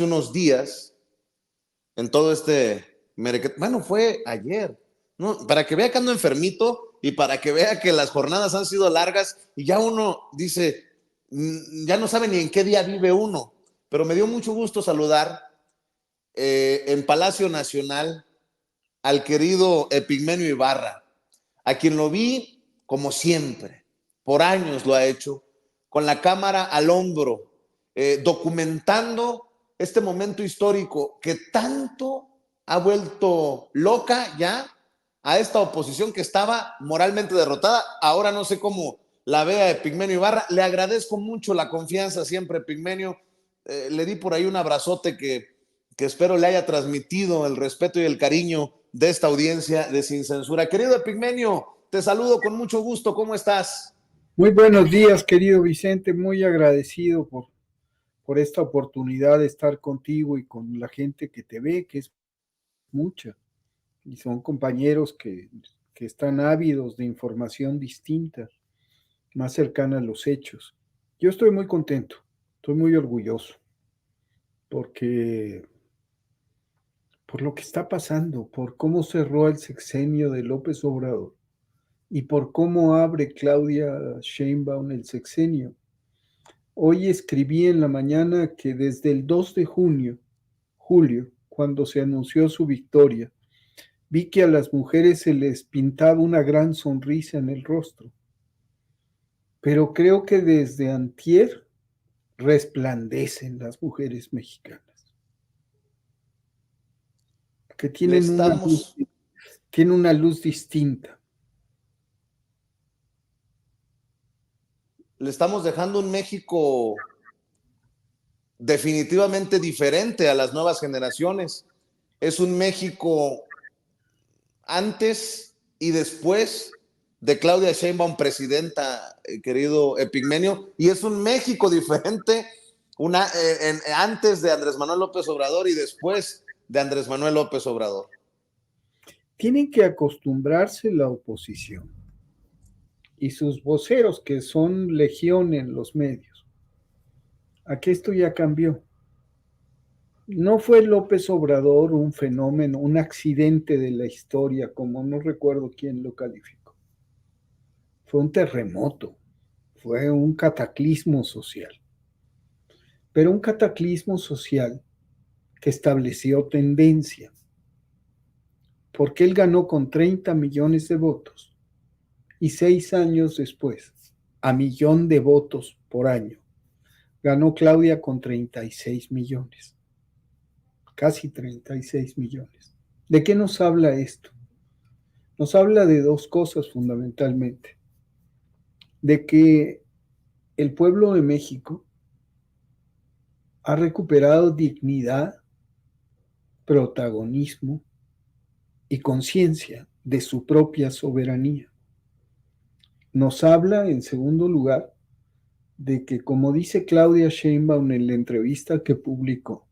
unos días en todo bueno, fue ayer, ¿no? Para que vea que ando enfermito y para que vea que las jornadas han sido largas y ya uno dice, ya no sabe ni en qué día vive uno, pero me dio mucho gusto saludar en Palacio Nacional al querido Epigmenio Ibarra, a quien lo vi como siempre, por años lo ha hecho, con la cámara al hombro, documentando este momento histórico que tanto ha vuelto loca ya a esta oposición que estaba moralmente derrotada. Ahora no sé cómo la vea Epigmenio Ibarra. Le agradezco mucho la confianza siempre, Epigmenio. Le di por ahí un abrazote que espero le haya transmitido el respeto y el cariño de esta audiencia de Sin Censura. Querido Epigmenio, te saludo con mucho gusto. ¿Cómo estás? Muy buenos días, querido Vicente. Muy agradecido por esta oportunidad de estar contigo y con la gente que te ve, que es mucha. Y son compañeros que están ávidos de información distinta, más cercana a los hechos. Yo estoy muy contento, estoy muy orgulloso, porque por lo que está pasando, por cómo cerró el sexenio de López Obrador y por cómo abre Claudia Sheinbaum el sexenio. Hoy escribí en la mañana que desde el 2 de julio, cuando se anunció su victoria, vi que a las mujeres se les pintaba una gran sonrisa en el rostro. Pero creo que desde antier resplandecen las mujeres mexicanas, que tienen una luz distinta. Le estamos dejando un México definitivamente diferente a las nuevas generaciones. Es un México antes y después de Claudia Sheinbaum presidenta, querido Epigmenio, y es un México diferente antes de Andrés Manuel López Obrador y después de Andrés Manuel López Obrador. Tienen que acostumbrarse la oposición y sus voceros, que son legión en los medios, a que esto ya cambió. No fue López Obrador un fenómeno, un accidente de la historia, como no recuerdo quién lo calificó. Fue un terremoto, fue un cataclismo social. Pero un cataclismo social que estableció tendencia, porque él ganó con 30 millones de votos y 6 años después, a 1,000,000 de votos por año, ganó Claudia con 36 millones. Casi 36 millones. ¿De qué nos habla esto? Nos habla de dos cosas fundamentalmente. De que el pueblo de México ha recuperado dignidad, protagonismo y conciencia de su propia soberanía. Nos habla, en segundo lugar, de que, como dice Claudia Sheinbaum en la entrevista que publicó,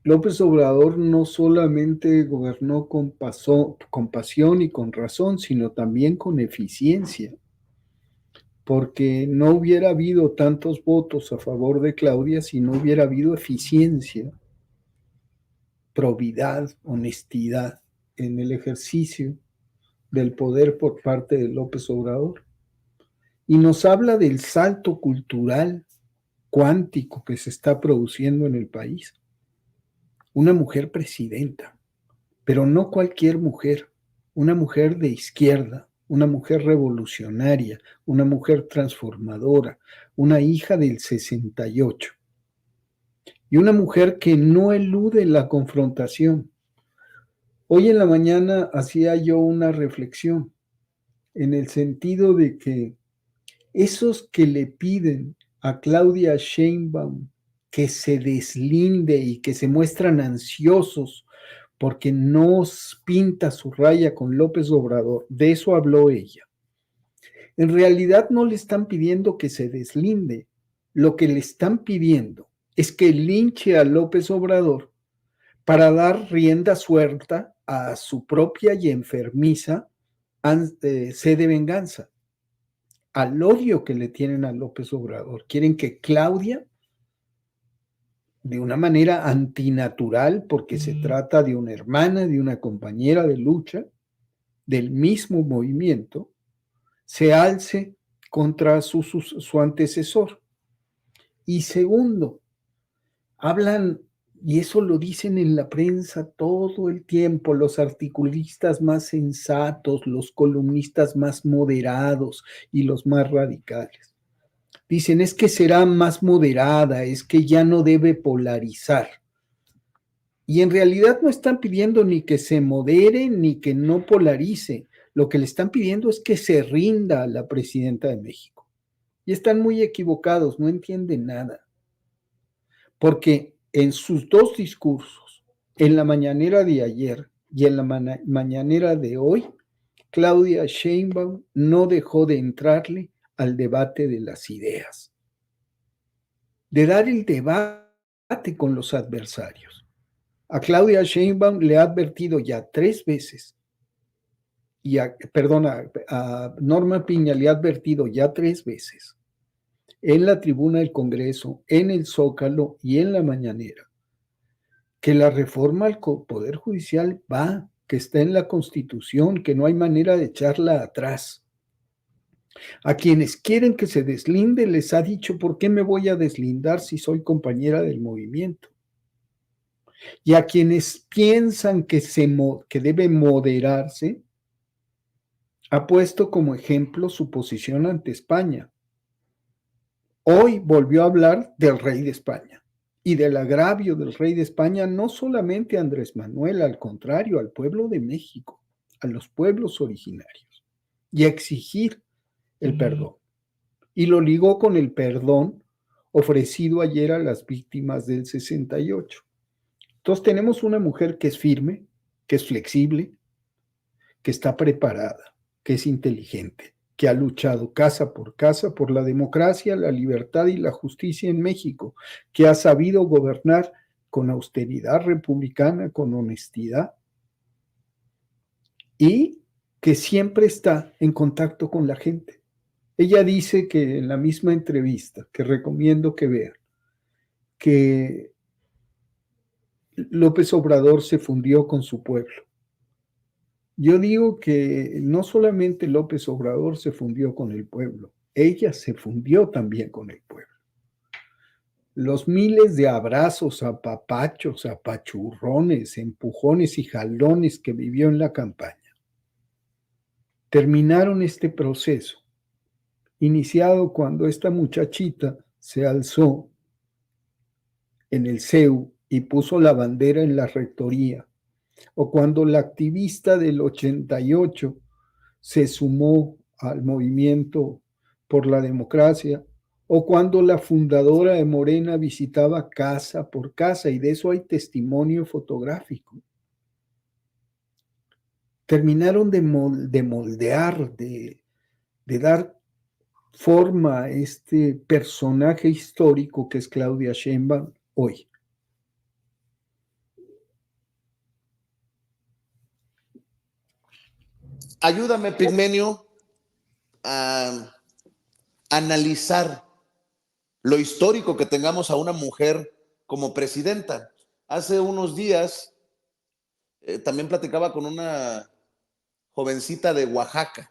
López Obrador no solamente gobernó con pasión y con razón, sino también con eficiencia, porque no hubiera habido tantos votos a favor de Claudia si no hubiera habido eficiencia, probidad, honestidad en el ejercicio del poder por parte de López Obrador. Y nos habla del salto cultural cuántico que se está produciendo en el país. Una mujer presidenta, pero no cualquier mujer, una mujer de izquierda, una mujer revolucionaria, una mujer transformadora, una hija del 68, y una mujer que no elude la confrontación. Hoy en la mañana hacía yo una reflexión en el sentido de que esos que le piden a Claudia Sheinbaum que se deslinde y que se muestran ansiosos porque no pinta su raya con López Obrador, de eso habló ella. En realidad no le están pidiendo que se deslinde, lo que le están pidiendo es que linche a López Obrador para dar rienda suelta a su propia y enfermiza sed de venganza, al odio que le tienen a López Obrador. Quieren que Claudia de una manera antinatural, porque se trata de una hermana, de una compañera de lucha, del mismo movimiento, se alce contra su antecesor. Y segundo, hablan, y eso lo dicen en la prensa todo el tiempo, los articulistas más sensatos, los columnistas más moderados y los más radicales. Dicen, es que será más moderada, es que ya no debe polarizar. Y en realidad no están pidiendo ni que se modere ni que no polarice. Lo que le están pidiendo es que se rinda a la presidenta de México. Y están muy equivocados, no entienden nada. Porque en sus dos discursos, en la mañanera de ayer y en la mañanera de hoy, Claudia Sheinbaum no dejó de entrarle al debate de las ideas, de dar el debate con los adversarios. A Claudia Sheinbaum le ha advertido ya 3 veces, y a Norma Piña le ha advertido ya 3 veces, en la tribuna del Congreso, en el Zócalo y en la mañanera, que la reforma al Poder Judicial va, que está en la Constitución, que no hay manera de echarla atrás. A quienes quieren que se deslinde les ha dicho, ¿por qué me voy a deslindar si soy compañera del movimiento? Y a quienes piensan que debe moderarse, ha puesto como ejemplo su posición ante España. Hoy volvió a hablar del rey de España y del agravio del rey de España, no solamente a Andrés Manuel, al contrario, al pueblo de México, a los pueblos originarios, y a exigir el perdón. Y lo ligó con el perdón ofrecido ayer a las víctimas del 68. Entonces tenemos una mujer que es firme, que es flexible, que está preparada, que es inteligente, que ha luchado casa por la democracia, la libertad y la justicia en México, que ha sabido gobernar con austeridad republicana, con honestidad, y que siempre está en contacto con la gente. Ella dice que en la misma entrevista, que recomiendo que vean, que López Obrador se fundió con su pueblo. Yo digo que no solamente López Obrador se fundió con el pueblo, ella se fundió también con el pueblo. Los miles de abrazos, apapachos, apachurrones, empujones y jalones que vivió en la campaña terminaron este proceso, iniciado cuando esta muchachita se alzó en el CEU y puso la bandera en la rectoría, o cuando la activista del 88 se sumó al movimiento por la democracia, o cuando la fundadora de Morena visitaba casa por casa, y de eso hay testimonio fotográfico. Terminaron de moldear, de dar forma a este personaje histórico que es Claudia Sheinbaum hoy. Ayúdame, Pigmenio, a analizar lo histórico que tengamos a una mujer como presidenta. Hace unos días también platicaba con una jovencita de Oaxaca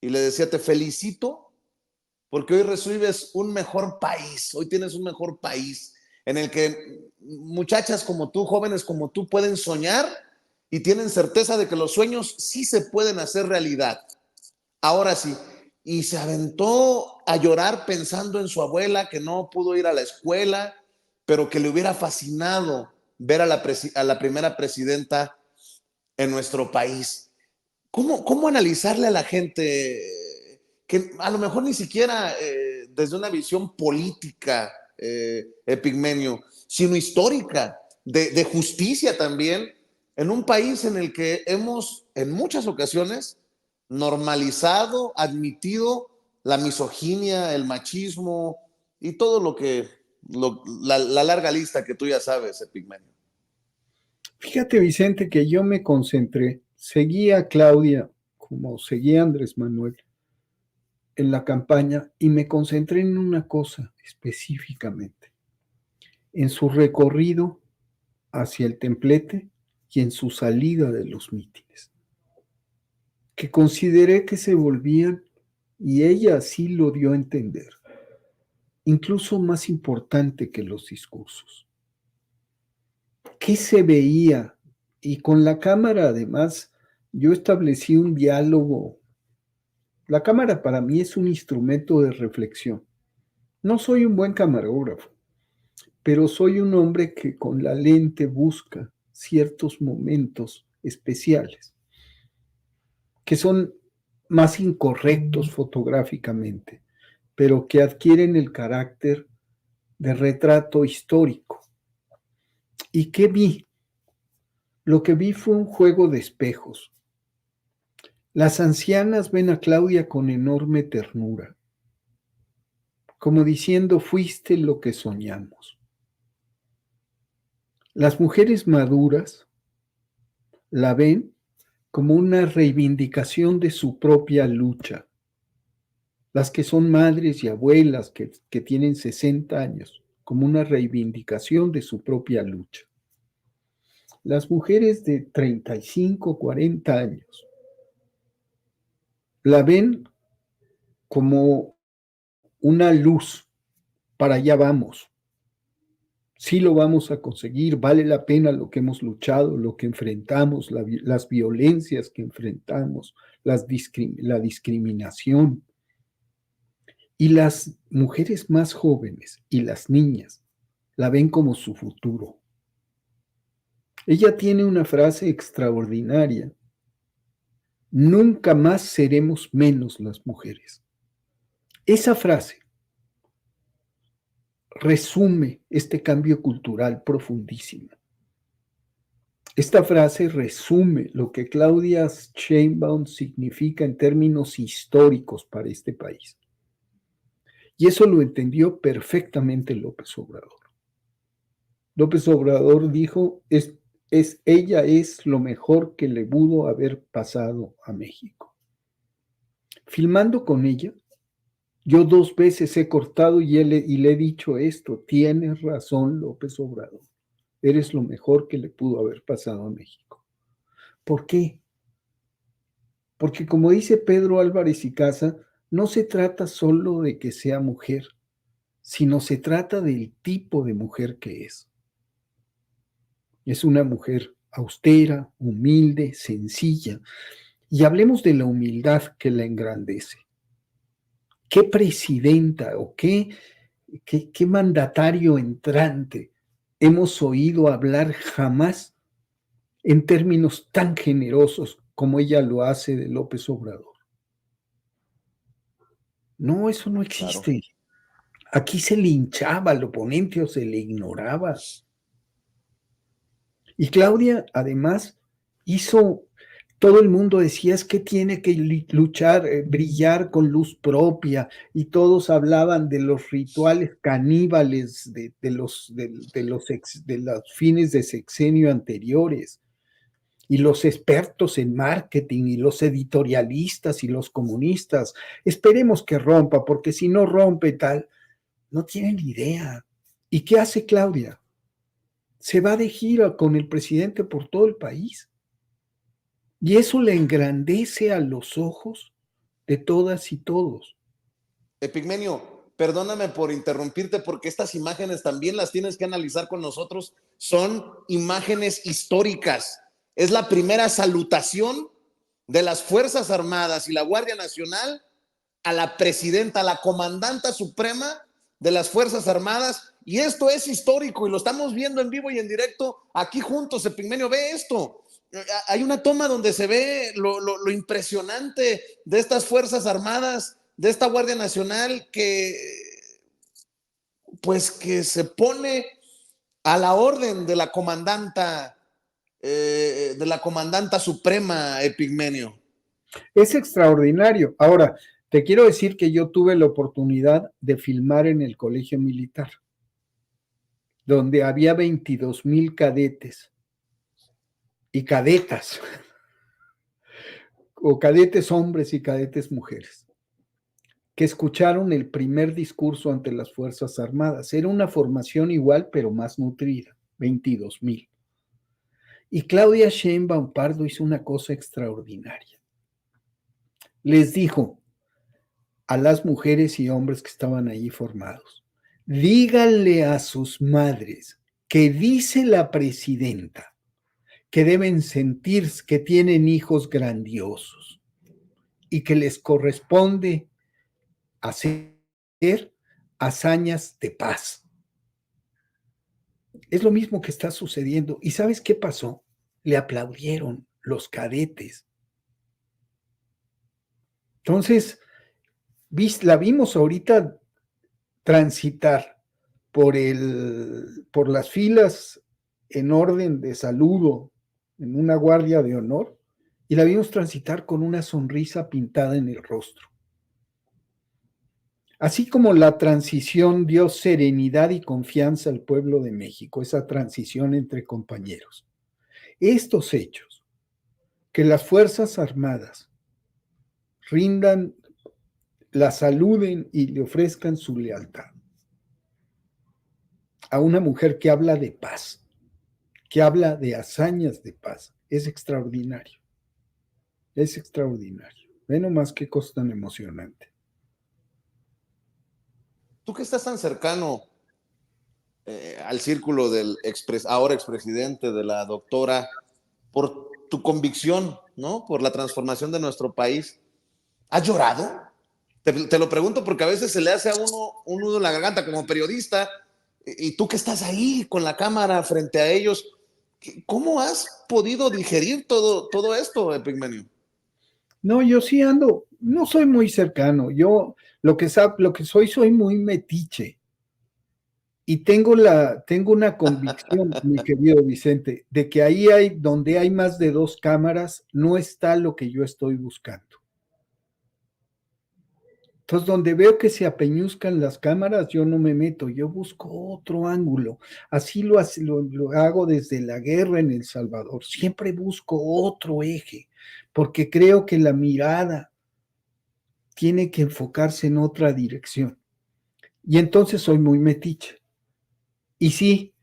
y le decía, te felicito porque hoy recibes un mejor país, hoy tienes un mejor país en el que muchachas como tú, jóvenes como tú pueden soñar y tienen certeza de que los sueños sí se pueden hacer realidad. Ahora sí, y se aventó a llorar pensando en su abuela que no pudo ir a la escuela, pero que le hubiera fascinado ver a la primera presidenta en nuestro país. ¿Cómo analizarle a la gente que a lo mejor ni siquiera desde una visión política, Epigmenio, sino histórica, de justicia también, en un país en el que hemos en muchas ocasiones normalizado, admitido la misoginia, el machismo y todo lo que, la larga lista que tú ya sabes, Epigmenio? Fíjate, Vicente, que yo me concentré, seguía a Claudia como seguía a Andrés Manuel en la campaña y me concentré en una cosa específicamente. en su recorrido hacia el templete y en su salida de los mítines, que consideré que se volvían, y ella así lo dio a entender, incluso más importante que los discursos. ¿Qué se veía? Y con la cámara, además, yo establecí un diálogo. La cámara para mí es un instrumento de reflexión. No soy un buen camarógrafo, pero soy un hombre que con la lente busca ciertos momentos especiales, que son más incorrectos fotográficamente, pero que adquieren el carácter de retrato histórico. ¿Y qué vi? Lo que vi fue un juego de espejos. Las ancianas ven a Claudia con enorme ternura, como diciendo, fuiste lo que soñamos. Las mujeres maduras la ven como una reivindicación de su propia lucha. Las que son madres y abuelas que tienen 60 años, como una reivindicación de su propia lucha. Las mujeres de 35, 40 años la ven como una luz, para allá vamos. Sí lo vamos a conseguir, vale la pena lo que hemos luchado, lo que enfrentamos, las violencias que enfrentamos, la discriminación. Y las mujeres más jóvenes y las niñas la ven como su futuro. Ella tiene una frase extraordinaria: nunca más seremos menos las mujeres. Esa frase resume este cambio cultural profundísimo. Esta frase resume lo que Claudia Sheinbaum significa en términos históricos para este país. Y eso lo entendió perfectamente López Obrador. López Obrador dijo, ella es lo mejor que le pudo haber pasado a México. Filmando con ella, yo 2 veces he cortado y le he dicho esto: tienes razón, López Obrador, eres lo mejor que le pudo haber pasado a México. ¿Por qué? Porque como dice Pedro Álvarez y Casa, no se trata solo de que sea mujer, sino se trata del tipo de mujer que es. Es una mujer austera, humilde, sencilla. Y hablemos de la humildad que la engrandece. ¿Qué presidenta o qué mandatario entrante hemos oído hablar jamás en términos tan generosos como ella lo hace de López Obrador? No, eso no existe. Claro. Aquí se le hinchaba al oponente o se le ignoraba. Y Claudia, además, todo el mundo decía, es que tiene que luchar, brillar con luz propia, y todos hablaban de los rituales caníbales de los fines de sexenio anteriores, y los expertos en marketing, y los editorialistas, y los comunistas. Esperemos que rompa, porque si no rompe tal, no tienen idea. ¿Y qué hace Claudia? Se va de gira con el presidente por todo el país. Y eso le engrandece a los ojos de todas y todos. Epigmenio, perdóname por interrumpirte, porque estas imágenes también las tienes que analizar con nosotros. Son imágenes históricas. Es la primera salutación de las Fuerzas Armadas y la Guardia Nacional a la presidenta, a la comandanta suprema de las Fuerzas Armadas. Y esto es histórico y lo estamos viendo en vivo y en directo aquí juntos. Epigmenio, ve esto. Hay una toma donde se ve lo impresionante de estas Fuerzas Armadas, de esta Guardia Nacional que se pone a la orden de la comandanta suprema, Epigmenio. Es extraordinario. Ahora, te quiero decir que yo tuve la oportunidad de filmar en el Colegio Militar, donde había 22,000 cadetes y cadetas, o cadetes hombres y cadetes mujeres. que escucharon el primer discurso ante las Fuerzas Armadas. Era una formación igual, pero más nutrida, 22,000. Y Claudia Sheinbaum Pardo hizo una cosa extraordinaria. Les dijo a las mujeres y hombres que estaban allí formados, díganle a sus madres que dice la presidenta que deben sentir que tienen hijos grandiosos y que les corresponde hacer hazañas de paz. Es lo mismo que está sucediendo. ¿Y sabes qué pasó? Le aplaudieron los cadetes. Entonces, la vimos ahorita transitar por las filas en orden de saludo en una guardia de honor y la vimos transitar con una sonrisa pintada en el rostro. Así como la transición dio serenidad y confianza al pueblo de México, esa transición entre compañeros. Estos hechos, que las Fuerzas Armadas rindan, la saluden y le ofrezcan su lealtad a una mujer que habla de paz, que habla de hazañas de paz, es extraordinario. Es extraordinario. Ve nomás qué cosa tan emocionante. Tú que estás tan cercano al círculo del ahora expresidente, de la doctora, por tu convicción, ¿no? Por la transformación de nuestro país, ¿has llorado? Te lo pregunto porque a veces se le hace a uno un nudo en la garganta como periodista, y tú que estás ahí con la cámara frente a ellos, ¿cómo has podido digerir todo esto, Epigmenio? No, yo sí ando, no soy muy cercano. Yo lo que soy muy metiche. Y tengo una convicción, mi querido Vicente, de que ahí donde hay más de 2 cámaras, no está lo que yo estoy buscando. Entonces, donde veo que se apeñuzcan las cámaras, yo no me meto, yo busco otro ángulo. Así lo hago desde la guerra en El Salvador. Siempre busco otro eje, porque creo que la mirada tiene que enfocarse en otra dirección. Y entonces soy muy metiche. Y sí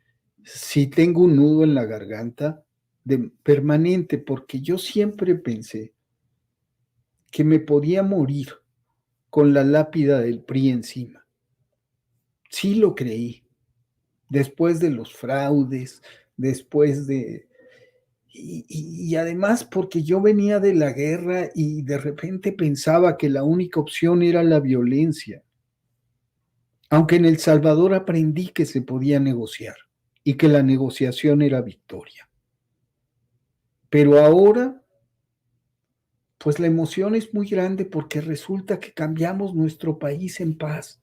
tengo un nudo en la garganta permanente, porque yo siempre pensé que me podía morir con la lápida del PRI encima. Sí lo creí, después de los fraudes, después de... Y además porque yo venía de la guerra y de repente pensaba que la única opción era la violencia. Aunque en El Salvador aprendí que se podía negociar y que la negociación era victoria. Pero ahora, pues la emoción es muy grande porque resulta que cambiamos nuestro país en paz,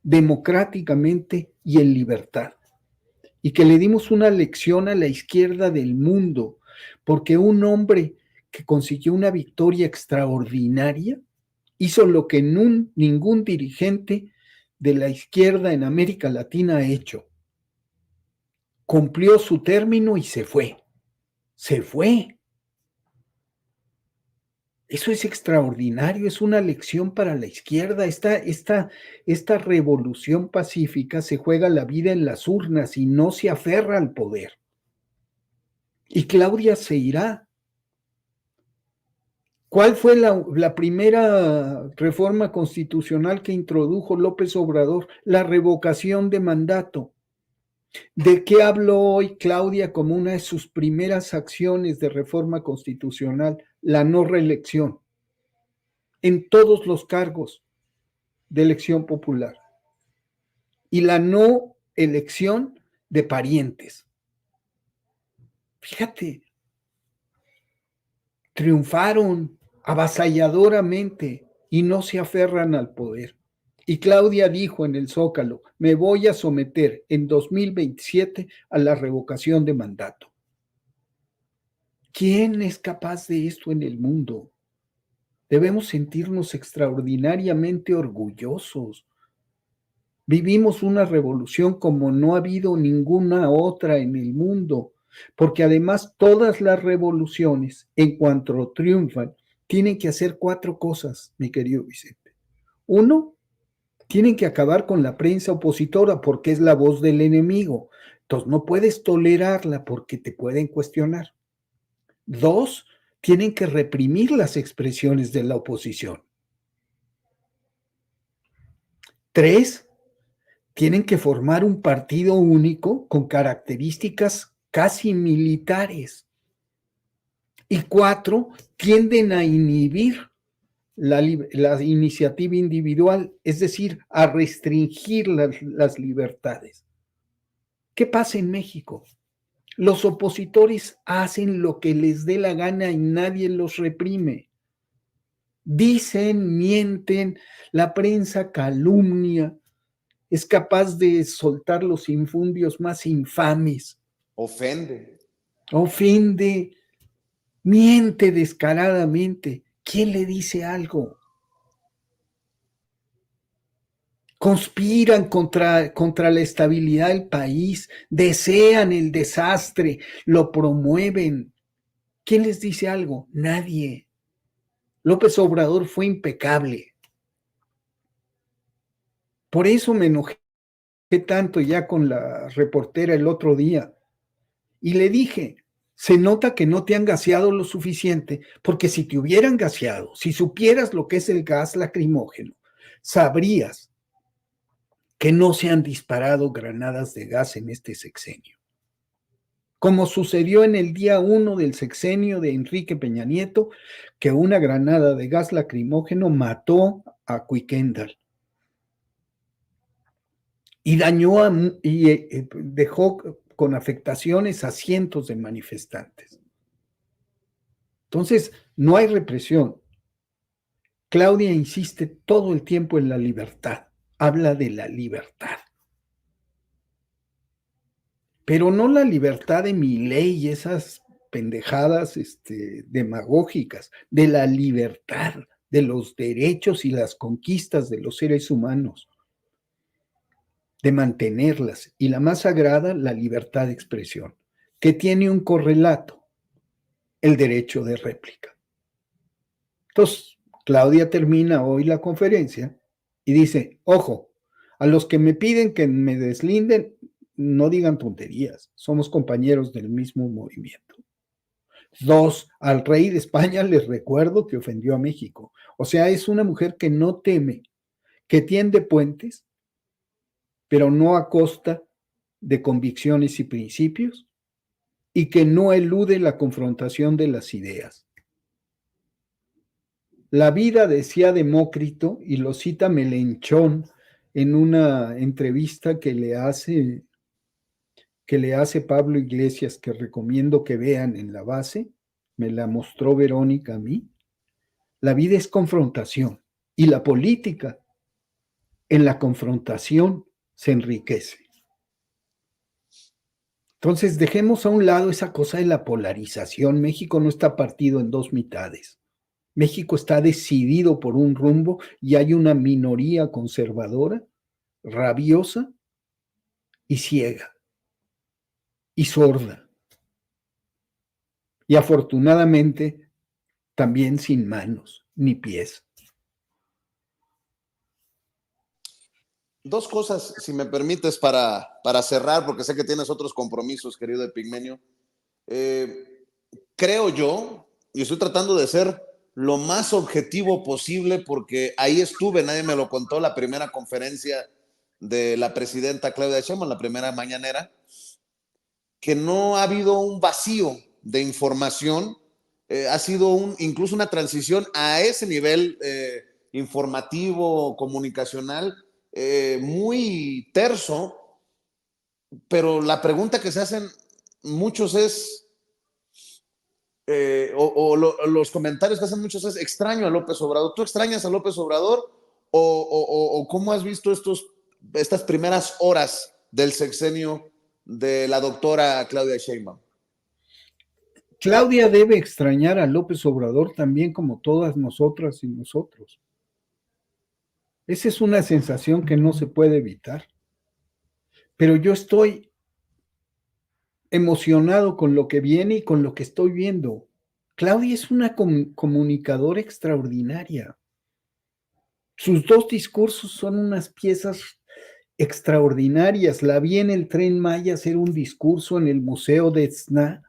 democráticamente y en libertad. Y que le dimos una lección a la izquierda del mundo, porque un hombre que consiguió una victoria extraordinaria hizo lo que ningún dirigente de la izquierda en América Latina ha hecho. Cumplió su término y se fue. Se fue. Eso es extraordinario, es una lección para la izquierda. Esta revolución pacífica se juega la vida en las urnas y no se aferra al poder. Y Claudia se irá. ¿Cuál fue la primera reforma constitucional que introdujo López Obrador? La revocación de mandato. ¿De qué habló hoy Claudia como una de sus primeras acciones de reforma constitucional? La no reelección en todos los cargos de elección popular y la no elección de parientes. Fíjate, triunfaron avasalladoramente y no se aferran al poder. Y Claudia dijo en el Zócalo, me voy a someter en 2027 a la revocación de mandato. ¿Quién es capaz de esto en el mundo? Debemos sentirnos extraordinariamente orgullosos. Vivimos una revolución como no ha habido ninguna otra en el mundo, porque además todas las revoluciones, en cuanto triunfan, tienen que hacer 4 cosas, mi querido Vicente. Uno, tienen que acabar con la prensa opositora porque es la voz del enemigo. Entonces, no puedes tolerarla porque te pueden cuestionar. Dos, tienen que reprimir las expresiones de la oposición. Tres, tienen que formar un partido único con características casi militares. Y cuatro, tienden a inhibir la iniciativa individual, es decir, a restringir las libertades. ¿Qué pasa en México? Los opositores hacen lo que les dé la gana y nadie los reprime. Dicen, mienten, la prensa calumnia, es capaz de soltar los infundios más infames. Ofende. Ofende, miente descaradamente. ¿Quién le dice algo? Conspiran contra la estabilidad del país, desean el desastre, lo promueven. ¿Quién les dice algo? Nadie. López Obrador fue impecable. Por eso me enojé tanto ya con la reportera el otro día. Y le dije, se nota que no te han gaseado lo suficiente, porque si te hubieran gaseado, si supieras lo que es el gas lacrimógeno, sabrías que no se han disparado granadas de gas en este sexenio. Como sucedió en el día 1 del sexenio de Enrique Peña Nieto, que una granada de gas lacrimógeno mató a Cuiquendal y dañó y dejó con afectaciones a cientos de manifestantes. Entonces, no hay represión. Claudia insiste todo el tiempo en la libertad, habla de la libertad. Pero no la libertad de Milei y esas pendejadas demagógicas, de la libertad, de los derechos y las conquistas de los seres humanos, de mantenerlas. Y la más sagrada, la libertad de expresión, que tiene un correlato, el derecho de réplica. Entonces, Claudia termina hoy la conferencia y dice, ojo, a los que me piden que me deslinden, no digan tonterías, somos compañeros del mismo movimiento. Dos, al rey de España les recuerdo que ofendió a México. O sea, es una mujer que no teme, que tiende puentes, pero no a costa de convicciones y principios, y que no elude la confrontación de las ideas. La vida, decía Demócrito, y lo cita Melenchón en una entrevista que le hace Pablo Iglesias, que recomiendo que vean en la base, me la mostró Verónica a mí. La vida es confrontación y la política en la confrontación se enriquece. Entonces, dejemos a un lado esa cosa de la polarización. México no está partido en dos mitades. México está decidido por un rumbo y hay una minoría conservadora, rabiosa y ciega y sorda. Y afortunadamente también sin manos ni pies. Dos cosas, si me permites, para cerrar, porque sé que tienes otros compromisos, querido Epigmenio. Creo yo, y estoy tratando de ser lo más objetivo posible, porque ahí estuve, nadie me lo contó, la primera conferencia de la presidenta Claudia Sheinbaum, la primera mañanera, que no ha habido un vacío de información, ha sido incluso una transición a ese nivel informativo, comunicacional, muy terso, pero la pregunta que se hacen muchos es, los comentarios que hacen muchos es, extraño a López Obrador. ¿Tú extrañas a López Obrador o cómo has visto estas primeras horas del sexenio de la doctora Claudia Sheinbaum? Claudia debe extrañar a López Obrador también como todas nosotras y nosotros. Esa es una sensación que no se puede evitar. Pero yo estoy emocionado con lo que viene y con lo que estoy viendo. Claudia es una comunicadora extraordinaria. Sus dos discursos son unas piezas extraordinarias. La vi en el Tren Maya hacer un discurso en el Museo de Tzna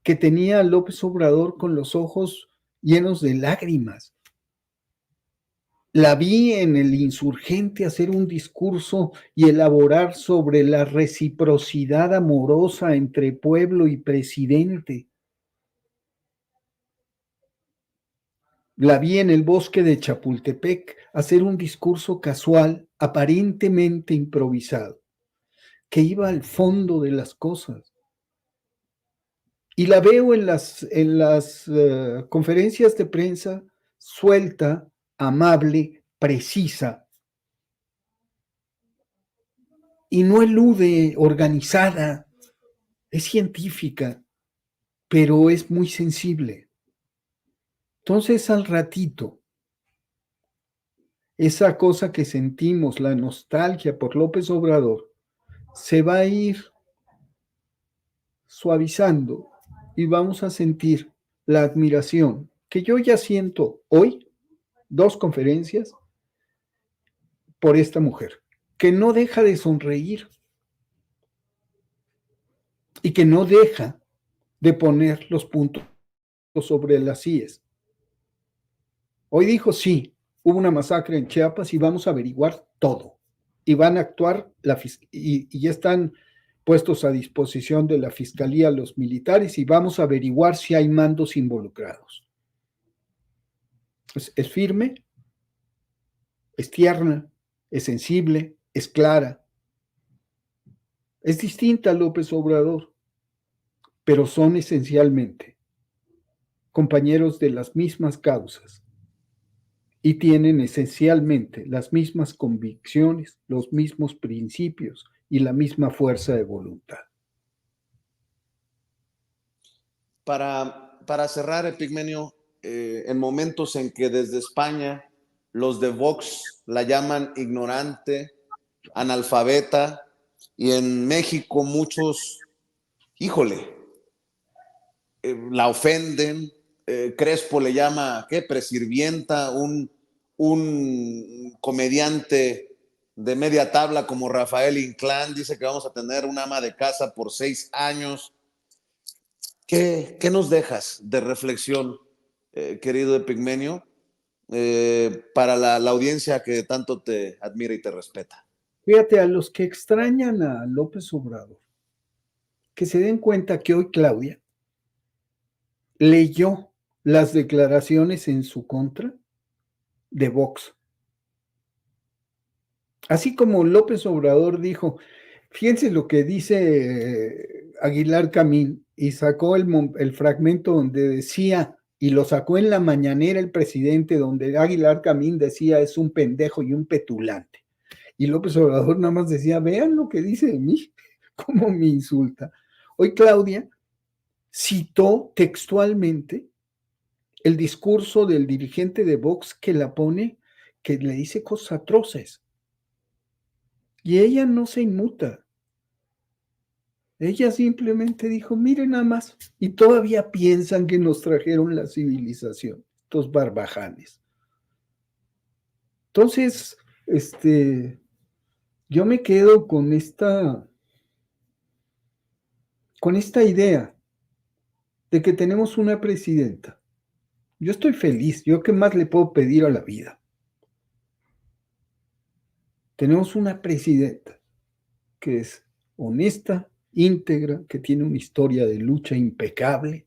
que tenía a López Obrador con los ojos llenos de lágrimas. La vi en el Insurgente hacer un discurso y elaborar sobre la reciprocidad amorosa entre pueblo y presidente. La vi en el bosque de Chapultepec hacer un discurso casual, aparentemente improvisado, que iba al fondo de las cosas. Y la veo en las conferencias de prensa suelta, amable, precisa, y no elude, organizada, es científica, pero es muy sensible. Entonces, al ratito, esa cosa que sentimos, la nostalgia por López Obrador, se va a ir suavizando y vamos a sentir la admiración que yo ya siento hoy, 2 conferencias, por esta mujer, que no deja de sonreír y que no deja de poner los puntos sobre las íes. Hoy dijo, sí, hubo una masacre en Chiapas y vamos a averiguar todo. Y van a actuar, y ya están puestos a disposición de la Fiscalía los militares y vamos a averiguar si hay mandos involucrados. Es firme, es tierna, es sensible, es clara. Es distinta a López Obrador, pero son esencialmente compañeros de las mismas causas y tienen esencialmente las mismas convicciones, los mismos principios y la misma fuerza de voluntad. Para cerrar, Epigmenio, en momentos en que desde España los de Vox la llaman ignorante, analfabeta, y en México muchos, híjole, la ofenden. Crespo le llama, ¿qué? Presirvienta, un comediante de media tabla como Rafael Inclán dice que vamos a tener un ama de casa por 6 años. ¿Qué nos dejas de reflexión, querido Epigmenio, para la audiencia que tanto te admira y te respeta? Fíjate, a los que extrañan a López Obrador, que se den cuenta que hoy Claudia leyó las declaraciones en su contra de Vox. Así como López Obrador dijo, fíjense lo que dice Aguilar Camín, y sacó el fragmento donde decía, y lo sacó en la mañanera el presidente, donde Aguilar Camín decía es un pendejo y un petulante. Y López Obrador nada más decía, vean lo que dice de mí, cómo me insulta. Hoy Claudia citó textualmente el discurso del dirigente de Vox que la pone, que le dice cosas atroces. Y ella no se inmuta. Ella simplemente dijo, miren nada más, y todavía piensan que nos trajeron la civilización, estos barbajanes. Entonces, yo me quedo con esta idea de que tenemos una presidenta. Yo estoy feliz, yo qué más le puedo pedir a la vida. Tenemos una presidenta que es honesta, íntegra, que tiene una historia de lucha impecable,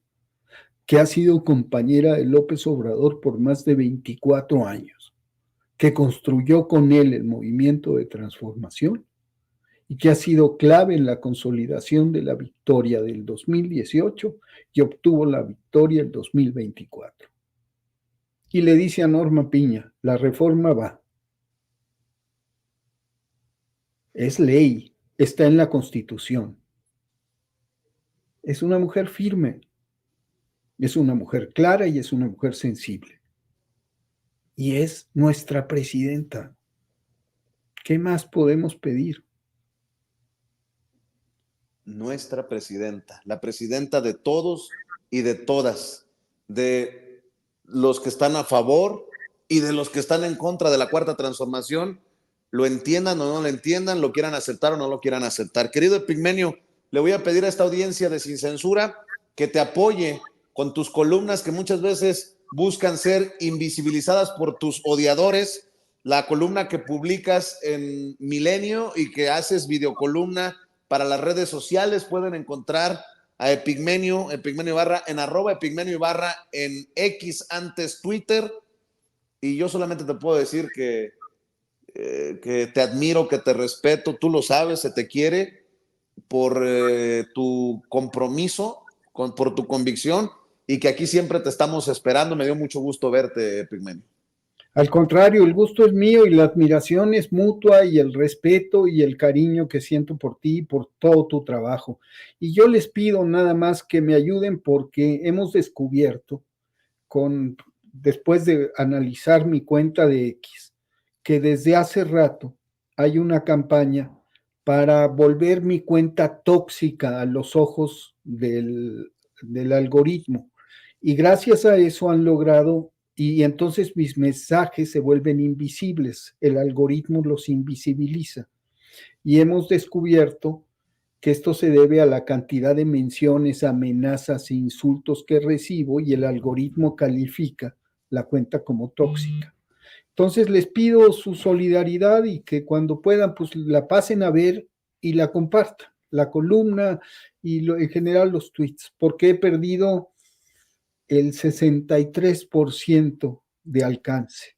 que ha sido compañera de López Obrador por más de 24 años, que construyó con él el movimiento de transformación y que ha sido clave en la consolidación de la victoria del 2018 y obtuvo la victoria el 2024. Y le dice a Norma Piña, la reforma va. Es ley, está en la Constitución. Es una mujer firme, es una mujer clara y es una mujer sensible. Y es nuestra presidenta. ¿Qué más podemos pedir? Nuestra presidenta, la presidenta de todos y de todas, de los que están a favor y de los que están en contra de la Cuarta Transformación, lo entiendan o no lo entiendan, lo quieran aceptar o no lo quieran aceptar. Querido Epigmenio, le voy a pedir a esta audiencia de Sin Censura que te apoye con tus columnas que muchas veces buscan ser invisibilizadas por tus odiadores. La columna que publicas en Milenio y que haces videocolumna para las redes sociales, pueden encontrar a Epigmenio Ibarra en @Epigmenio Ibarra en X, antes Twitter, y yo solamente te puedo decir que te admiro, que te respeto, tú lo sabes, se te quiere por tu compromiso, por tu convicción, y que aquí siempre te estamos esperando. Me dio mucho gusto verte, Epigmenio. Al contrario, el gusto es mío y la admiración es mutua y el respeto y el cariño que siento por ti y por todo tu trabajo. Y yo les pido nada más que me ayuden porque hemos descubierto, después de analizar mi cuenta de X, que desde hace rato hay una campaña para volver mi cuenta tóxica a los ojos del algoritmo. Y gracias a eso han logrado, y entonces mis mensajes se vuelven invisibles, el algoritmo los invisibiliza. Y hemos descubierto que esto se debe a la cantidad de menciones, amenazas e insultos que recibo y el algoritmo califica la cuenta como tóxica. Entonces les pido su solidaridad y que cuando puedan pues la pasen a ver y la compartan, la columna y en general los tweets, porque he perdido el 63% de alcance.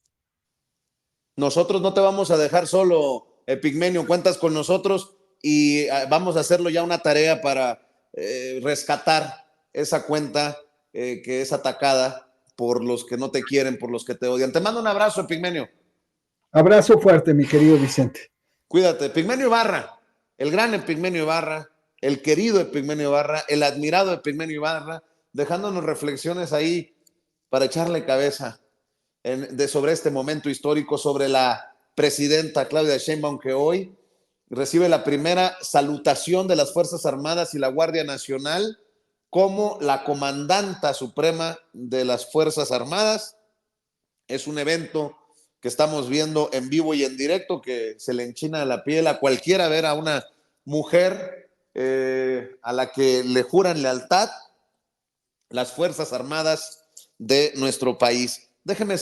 Nosotros no te vamos a dejar solo, Epigmenio, cuentas con nosotros y vamos a hacerlo ya una tarea para rescatar esa cuenta que es atacada por los que no te quieren, por los que te odian. Te mando un abrazo, Epigmenio. Abrazo fuerte, mi querido Vicente. Cuídate. Epigmenio Ibarra, el gran Epigmenio Ibarra, el querido Epigmenio Ibarra, el admirado Epigmenio Ibarra, dejándonos reflexiones ahí para echarle cabeza sobre este momento histórico, sobre la presidenta Claudia Sheinbaum, que hoy recibe la primera salutación de las Fuerzas Armadas y la Guardia Nacional como la comandanta suprema de las Fuerzas Armadas. Es un evento que estamos viendo en vivo y en directo, que se le enchina la piel a cualquiera ver a una mujer a la que le juran lealtad las Fuerzas Armadas de nuestro país. Déjeme